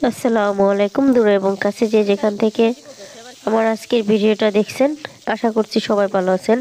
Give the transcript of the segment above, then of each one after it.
আসসালামু আলাইকুম। দূরে এবং কাছে যে যেখান থেকে আমার আজকের ভিডিওটা দেখছেন, আশা করছি সবাই ভালো আছেন।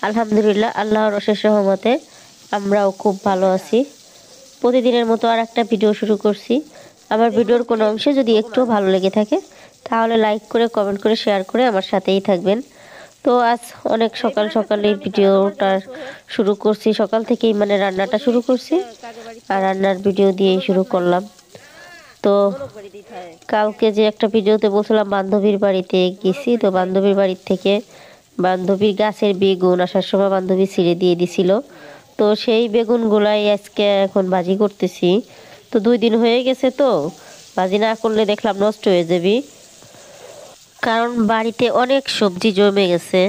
আলহামদুলিল্লাহ, আল্লাহর অশেষ রহমতে আমরাও খুব ভালো আছি। প্রতিদিনের মতো আর একটা ভিডিও শুরু করছি। আমার ভিডিওর কোনো অংশে যদি একটু ভালো লেগে থাকে তাহলে লাইক করে, কমেন্ট করে, শেয়ার করে আমার সাথেই থাকবেন। তো আজ অনেক সকাল সকালে ভিডিওটা শুরু করছি, সকাল থেকেই মানে রান্নাটা শুরু করছি আর রান্নার ভিডিও দিয়েই শুরু করলাম। তো কালকে যে একটা ভিডিওতে বলছিলাম বান্ধবীর বাড়িতে গেছি, তো বান্ধবীর বাড়ির থেকে বান্ধবীর গাছের বেগুন আসার সময় বান্ধবী ছিঁড়ে দিয়ে দিছিল। তো সেই বেগুনগুলাই আজকে এখন ভাজি করতেছি। তো 2 দিন হয়ে গেছে, তো ভাজি না করলে দেখলাম নষ্ট হয়ে যাবে, কারণ বাড়িতে অনেক সবজি জমে গেছে।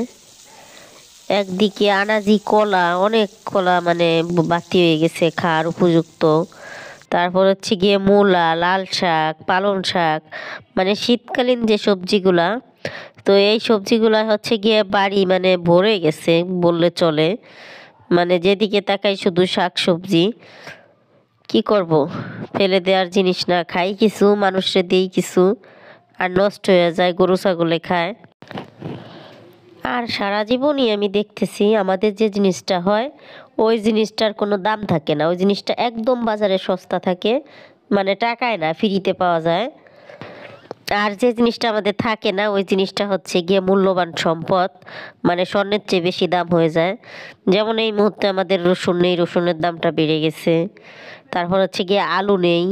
একদিকে আনাজি কলা, অনেক কলা মানে বাতি হয়ে গেছে খাওয়ার উপযুক্ত। তারপর হচ্ছে গিয়ে মূলা, লাল শাক, পালং শাক, মানে শীতকালীন যে সবজিগুলা, তো এই সবজিগুলা হচ্ছে গিয়ে বাড়ি মানে ভরে গেছে বললে চলে। মানে যেদিকে তাকাই শুধু শাক সবজি। কি করব, ফেলে দেওয়ার জিনিস না, খাই কিছু, মানুষে দেই কিছু, আর নষ্ট হয়ে যায়, গরু ছাগলে খায়। আর সারা জীবনই আমি দেখতেছি আমাদের যে জিনিসটা হয় ওই জিনিসটার কোনো দাম থাকে না, ওই জিনিসটা একদম বাজারে সস্তা থাকে, মানে টাকায় না, ফ্রিতে পাওয়া যায়। আর যে জিনিসটা আমাদের থাকে না ওই জিনিসটা হচ্ছে গিয়ে মূল্যবান সম্পদ, মানে স্বর্ণের চেয়ে বেশি দাম হয়ে যায়। যেমন এই মুহূর্তে আমাদের রসুন নেই, রসুনের দামটা বেড়ে গেছে। তারপর হচ্ছে গিয়ে আলু নেই,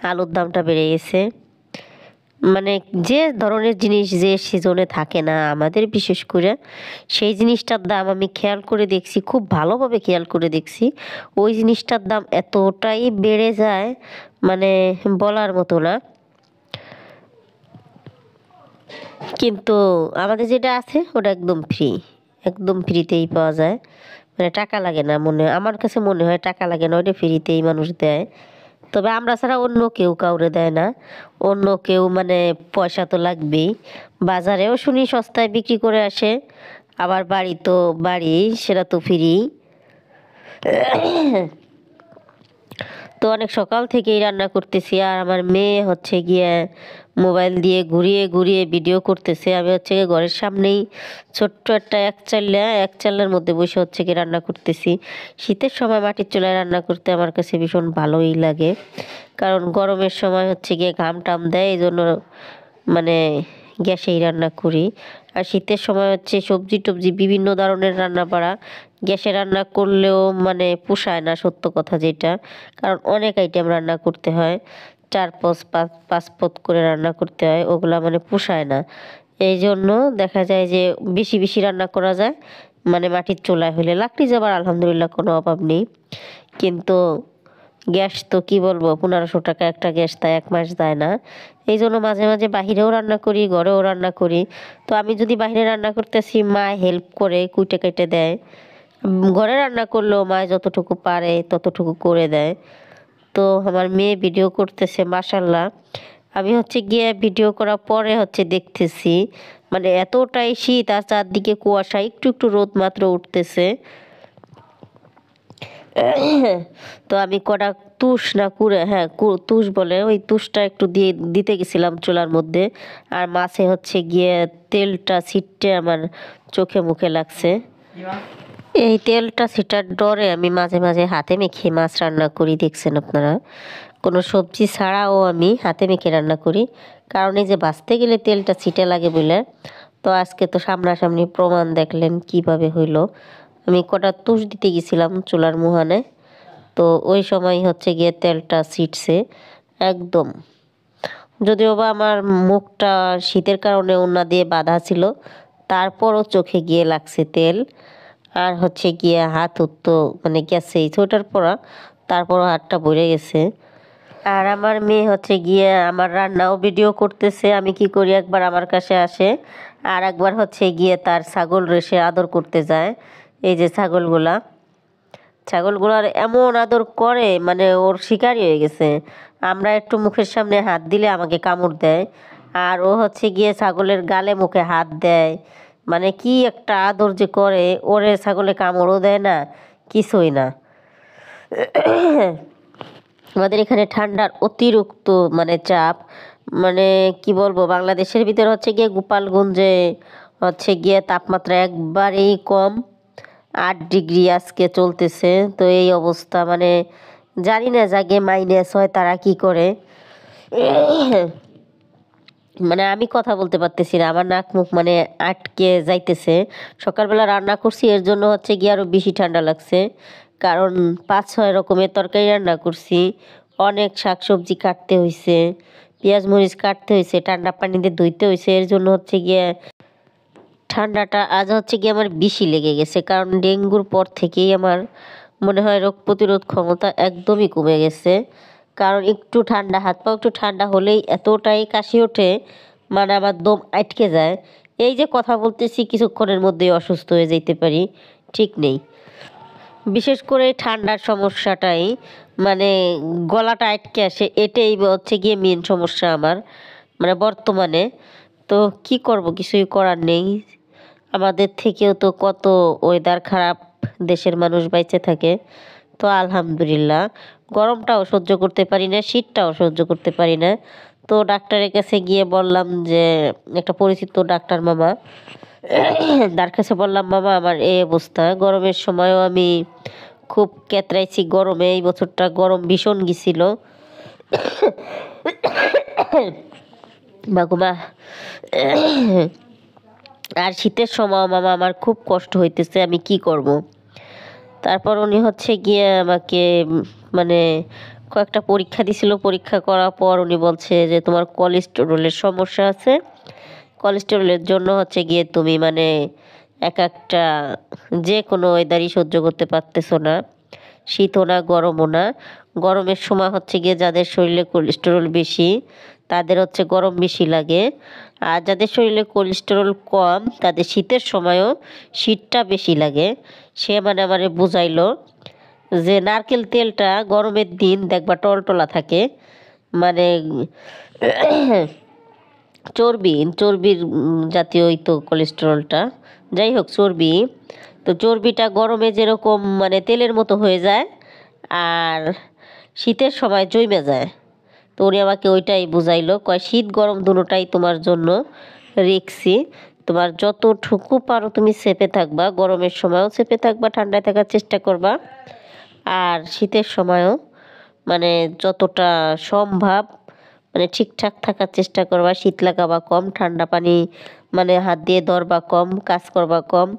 আলুর দামটা বেড়ে গেছে। মানে যে ধরনের জিনিস যে সিজনে থাকে না আমাদের, বিশেষ করে সেই জিনিসটার দাম আমি খেয়াল করে দেখছি, খুব ভালোভাবে খেয়াল করে দেখছি, ওই জিনিসটার দাম এতটাই বেড়ে যায়, মানে বলার মতো না। কিন্তু আমাদের যেটা আছে ওটা একদম ফ্রি, একদম ফ্রিতেই পাওয়া যায়, মানে টাকা লাগে না, আমার কাছে মনে হয় টাকা লাগে না, ওইটা ফ্রিতেই মানুষ দেয়। তবে আমরা ছাড়া অন্য কেউ কাউরে দেয় না, অন্য কেউ মানে পয়সা তো লাগবেই। বাজারেও শুনি সস্তায় বিক্রি করে আসে, আবার বাড়ি তো বাড়ি, সেটা তো ফ্রি। তো অনেক সকাল থেকেই রান্না করতেছি, আর আমার মেয়ে হচ্ছে গিয়ে মোবাইল দিয়ে ঘুরিয়ে ঘুরিয়ে ভিডিও করতেছে। আমি হচ্ছে গিয়ে ঘরের সামনেই ছোট্ট একটা এক চালের মধ্যে বসে হচ্ছে গিয়ে রান্না করতেছি। শীতের সময় মাটির চুলায় রান্না করতে আমার কাছে ভীষণ ভালোই লাগে, কারণ গরমের সময় হচ্ছে গিয়ে ঘাম টাম দেয়, এই জন্য মানে গ্যাসেই রান্না করি। আর শীতের সময় হচ্ছে সবজি টবজি বিভিন্ন ধরনের রান্না বাড়া গ্যাসে রান্না করলেও মানে পোষায় না, সত্য কথা যেটা, কারণ অনেক আইটেম রান্না করতে হয়, 4 5 5 পদ করে রান্না করতে হয়, ওগুলা মানে পোষায় না। এই জন্য দেখা যায় যে বেশি বেশি রান্না করা যায় মানে মাটির চুলায় হলে। লাকড়ি যাবার আলহামদুলিল্লাহ কোনো অভাব নেই, কিন্তু গ্যাস তো কি বলবো, 1500 টাকা একটা গ্যাস, তাই 1 মাস দেয় না। এই জন্য মাঝে মাঝে বাহিরেও রান্না করি, ঘরেও রান্না করি। তো আমি যদি বাইরে রান্না করতেছি মা হেল্প করে, কুইটে কেটে দেয়। ঘরে রান্না করলেও মা যতটুকু পারে ততটুকু করে দেয়। তো আমার মেয়ে ভিডিও করতেছে, মাশাল্লাহ। আমি হচ্ছে গিয়ে ভিডিও করার পরে হচ্ছে দেখতেছি, মানে এতটাই শীত আর চারদিকে কুয়াশা, একটু একটু রোদ মাত্র উঠতেছে। তো আমি কটা তুষ না কুড়ে, হ্যাঁ তুষ বলে, ওই তুষটা একটু দিয়ে দিতে গেছিলাম চুলার মধ্যে। আর মাছে হচ্ছে গিয়ে তেলটা ছিটতে আমার চোখে মুখে লাগছে। এই তেলটা ছিটার ডরে আমি মাঝে মাঝে হাতে মেখে মাছ রান্না করি, দেখছেন আপনারা। কোনো সবজি ছাড়াও আমি হাতে মেখে রান্না করি, কারণ এই যে বাঁচতে গেলে তেলটা ছিটে লাগে বলে। তো আজকে তো সামনাসামনি প্রমাণ দেখলেন কিভাবে হইলো। আমি কটা তুষ দিতে গেছিলাম চুলার মুহানে, তো ওই সময় হচ্ছে গিয়ে তেলটা ছিটছে একদম। যদিও বা আমার মুখটা শীতের কারণে ওড়না দিয়ে বাঁধা ছিল, তারপরও চোখে গিয়ে লাগছে তেল। আর হচ্ছে গিয়ে হাত তো মানে গেছে সোয়েটার পরা, তারপরও হাতটা ভরে গেছে। আর আমার মেয়ে হচ্ছে গিয়ে আমার রান্নাও ভিডিও করতেছে। আমি কি করি, একবার আমার কাছে আসে, আর একবার হচ্ছে গিয়ে তার ছাগল রেসে আদর করতে যায়। এই যে ছাগলগুলোর এমন আদর করে, মানে ওর শিকারই হয়ে গেছে। আমরা একটু মুখের সামনে হাত দিলে আমাকে কামড় দেয়, আর ও হচ্ছে গিয়ে ছাগলের গালে মুখে হাত দেয়। মানে কি একটা আদর যে করে, ওরে ছাগলে কামড়ও দেয় না, কিছুই না। আমাদের এখানে ঠান্ডার অতিরিক্ত মানে চাপ, মানে কি বলবো, বাংলাদেশের ভিতরে হচ্ছে গিয়ে গোপালগঞ্জে হচ্ছে গিয়ে তাপমাত্রা একবারেই কম, 8 ডিগ্রি আজকে চলতেছে। তো এই অবস্থা, মানে জানি না যাকে মাইনাস হয় তারা কি করে। মানে আমি কথা বলতে পারতেছি না, আমার নাক মুখ মানে আটকে যাইতেছে। সকালবেলা রান্না করছি, এর জন্য হচ্ছে গিয়ে আরও বেশি ঠান্ডা লাগছে, কারণ 5-6 রকমের তরকারি রান্না করছি, অনেক শাকসবজি কাটতে হয়েছে, পেঁয়াজ মরিচ কাটতে হয়েছে, ঠান্ডা পানিতে ধুইতে হয়েছে। এর জন্য হচ্ছে গিয়ে ঠান্ডাটা আজ হচ্ছে গিয়ে আমার বেশি লেগে গেছে, কারণ ডেঙ্গুর পর থেকেই আমার মনে হয় রোগ প্রতিরোধ ক্ষমতা একদমই কমে গেছে। কারণ একটু ঠান্ডা, হাত পা একটু ঠান্ডা হলেই এতটাই কাশি ওঠে, মানে আমার দম আটকে যায়। এই যে কথা বলতেছি কিছুক্ষণের মধ্যেই অসুস্থ হয়ে যেতে পারি, ঠিক নেই। বিশেষ করে ঠান্ডার সমস্যাটাই, মানে গলাটা আটকে আসে, এটাই হচ্ছে গিয়ে মেন সমস্যা আমার, মানে বর্তমানে। তো কি করব, কিছুই করার নেই। আমাদের থেকেও তো কত ওয়েদার খারাপ দেশের মানুষ বাইচে থাকে। তো আলহামদুলিল্লাহ, গরমটাও সহ্য করতে পারি না, শীতটাও সহ্য করতে পারি না। তো ডাক্তারের কাছে গিয়ে বললাম যে, একটা পরিচিত ডাক্তার মামা, তার কাছে বললাম, মামা আমার এই অবস্থা, গরমের সময়ও আমি খুব কেতরাইছি গরমে, এই বছরটা গরম ভীষণ গেছিল। বাগুমা, আর শীতের সময় মামা আমার খুব কষ্ট হইতেছে, আমি কি করব। তারপর উনি হচ্ছে গিয়ে আমাকে মানে কয়েকটা পরীক্ষা দিছিল, পরীক্ষা করার পর উনি বলছে যে তোমার কোলেস্টেরলের সমস্যা আছে, কোলেস্টেরলের জন্য হচ্ছে গিয়ে তুমি মানে এক একটা যে কোনো ওয়েদারই সহ্য করতে পারতেছো না, শীতও না গরমও না। গরমের সময় হচ্ছে গিয়ে যাদের শরীরে কোলেস্টেরল বেশি তাদের হচ্ছে গরম বেশি লাগে, আর যাদের শরীরে কোলেস্টেরল কম তাদের শীতের সময়ও শীতটা বেশি লাগে। সে মানে আমারে বুঝাইলো যে নারকেল তেলটা গরমের দিন দেখবা টলটলা থাকে, মানে চর্বি চর্বির জাতীয় ওই তো কোলেস্টেরলটা, যাই হোক চর্বি। তো চর্বিটা গরমে যেরকম মানে তেলের মতো হয়ে যায়, আর শীতের সময় জমে যায়। তো উনি আমাকে ওইটাই বুঝাইলো, কয় শীত গরম দুটোটাই তোমার জন্য রিক্সি, তোমার যতটুকু পারো তুমি চেপে থাকবা, গরমের সময়ও চেপে থাকবা, ঠান্ডায় থাকার চেষ্টা করবা, আর শীতের সময়ও মানে যতটা সম্ভব মানে ঠিকঠাক থাকার চেষ্টা করবা, শীত লাগাবা কম, ঠান্ডা পানি মানে হাত দিয়ে ধরবা কম, কাজ করবা কম।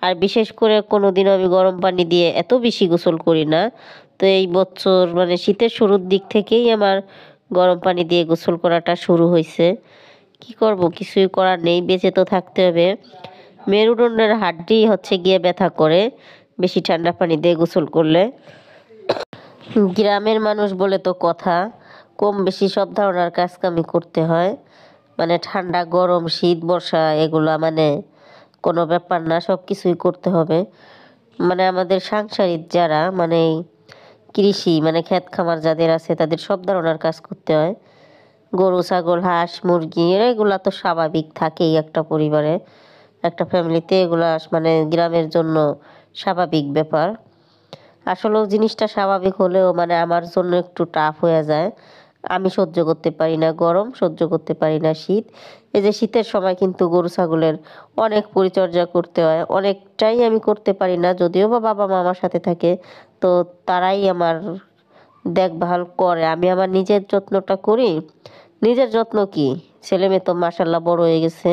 আর বিশেষ করে কোনো দিনও আমি গরম পানি দিয়ে এত বেশি গোসল করি না। তো এই বছর মানে শীতের শুরুর দিক থেকেই আমার গরম পানি দিয়ে গোসল করাটা শুরু হয়েছে। কি করব, কিছুই করার নেই, বেঁচে তো থাকতে হবে। মেরুদণ্ডের হাড্ডি হচ্ছে গিয়ে ব্যথা করে বেশি ঠান্ডা পানি দিয়ে গোসল করলে। গ্রামের মানুষ বলে তো কথা, কম বেশি সব ধরনের কাজকামই করতে হয়, মানে ঠান্ডা গরম শীত বর্ষা এগুলা মানে কোনো ব্যাপার না, সব কিছুই করতে হবে। মানে আমাদের সাংসারিক যারা মানে কৃষি মানে ক্ষেত খামার যাদের আছে তাদের সব ধরনের কাজ করতে হয়। গরু ছাগল হাঁস মুরগি এগুলা তো স্বাভাবিক থাকেই একটা পরিবারে, একটা ফ্যামিলিতে, এগুলা মানে গ্রামের জন্য স্বাভাবিক ব্যাপার। আসলেও জিনিসটা স্বাভাবিক হলেও মানে আমার জন্য একটু টাফ হয়ে যায়। আমি সহ্য করতে পারি না গরম, সহ্য করতে পারি না শীত। এই যে শীতের সময় কিন্তু গরু ছাগলের অনেক পরিচর্যা করতে হয়, অনেকটাই আমি করতে পারি না, যদিও বা বাবা মা আমার সাথে থাকে, তো তারাই আমার দেখভাল করে। আমি আমার নিজের যত্নটা করি। নিজের যত্ন কি, ছেলে মেয়ে তো মাশাল্লাহ বড় হয়ে গেছে,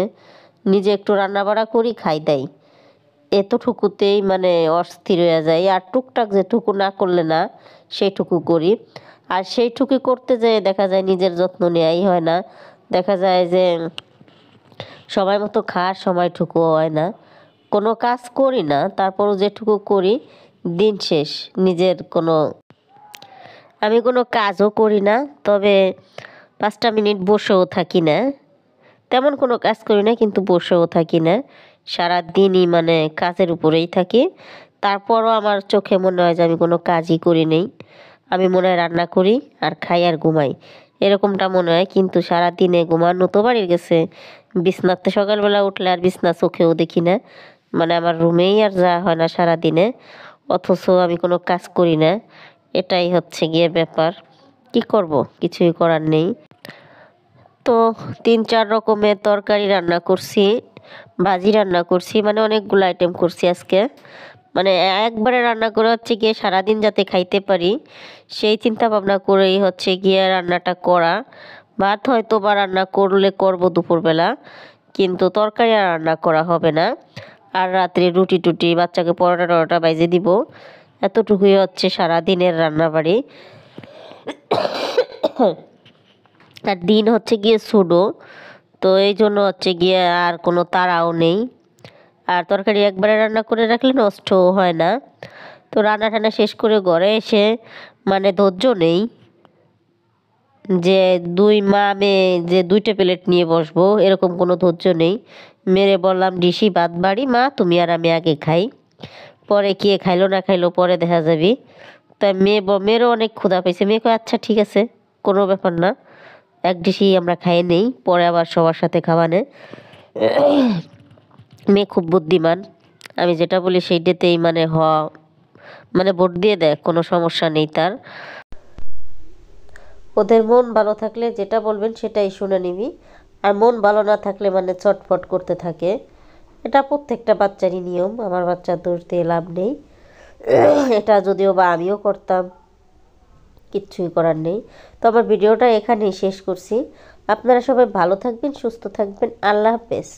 নিজে একটু রান্না বাড়া করি খাই দেয়, এতটুকুতেই মানে অস্থির হয়ে যায়। আর টুকটাক যেটুকু না করলে না সেইটুকু করি, আর সেইটুকু করতে যেয়ে দেখা যায় নিজের যত্ন নেওয়াই হয় না। দেখা যায় যে সময় মতো খাওয়ার সময়টুকুও হয় না, কোনো কাজ করি না, তারপরও যেটুকু করি দিন শেষ নিজের কোনো, আমি কোনো কাজও করি না, তবে 5টা মিনিট বসেও থাকি না, তেমন কোনো কাজ করি না কিন্তু বসেও থাকি না, সারা দিনই মানে কাজের উপরেই থাকি। তারপরও আমার চোখে মনে হয় যে আমি কোনো কাজই করি নেই, আমি মনে হয় রান্না করি আর খাই আর ঘুমাই, এরকমটা মনে হয়। কিন্তু সারা দিনে ঘুমানো তো বাড়ির গেছে, বিছনাতে সকালবেলা উঠলে আর বিছনা চোখেও দেখি না, মানে আমার রুমেই আর যাওয়া হয় না সারা দিনে, অথচ আমি কোনো কাজ করি না। এটাই হচ্ছে গিয়ে ব্যাপার। কি করব, কিছুই করার নেই। তো 3-4 রকমের তরকারি রান্না করছি, ভাজি রান্না করছি, মানে অনেকগুলো আইটেম করছি আজকে। মানে একবারে রান্না করে হচ্ছে গিয়ে সারাদিন যাতে খাইতে পারি সেই চিন্তা ভাবনা করেই হচ্ছে গিয়ে রান্নাটা করা। ভাত হয়তো বা রান্না করলে করব দুপুরবেলা, কিন্তু তরকারি আর রান্না করা হবে না। আর রাত্রে রুটি টুটি বাচ্চাকে পরোটা টরোটা বাইজে দিব। এতটুকুই হচ্ছে সারাদিনের রান্নাবাড়ি। আর দিন হচ্ছে গিয়ে ছোটো, তো এই জন্য হচ্ছে গিয়ে আর কোনো তাড়াও নেই। আর তরকারি একবারে রান্না করে রাখলে নষ্টও হয় না। তো রান্না টান্না শেষ করে ঘরে এসে মানে ধৈর্য নেই যে দুই মা মেয়ে যে 2টা প্লেট নিয়ে বসবো, এরকম কোনো ধৈর্য নেই। মেরে বললাম ডিসি ভাত বাড়ি মা, তুমি আর আমি আগে খাই, পরে কে খাইলো না খাইলো পরে দেখা যাবি। তাই মেয়েরও অনেক ক্ষুধা পেয়েছে। মেয়ে কয় আচ্ছা ঠিক আছে, কোনো ব্যাপার না, এক ডিশি আমরা খাইয়ে নেই, পরে আবার সবার সাথে খাওয়ানে। মেয়ে খুব বুদ্ধিমান, আমি যেটা বলি সেইটাতেই মানে ভোট দিয়ে দেয়, কোনো সমস্যা নেই তার। ওদের মন ভালো থাকলে যেটা বলবেন সেটাই শুনে নিবি, আর মন ভালো না থাকলে মানে চটফট করতে থাকে। এটা প্রত্যেকটা বাচ্চারই নিয়ম, আমার বাচ্চার দোষ দিয়ে লাভ নেই। এটা যদিও বা আমিও করতাম, কিচ্ছুই করার নেই। তো আমার ভিডিওটা এখানেই শেষ করছি। আপনারা সবাই ভালো থাকবেন, সুস্থ থাকবেন, আল্লাহ হাফেজ।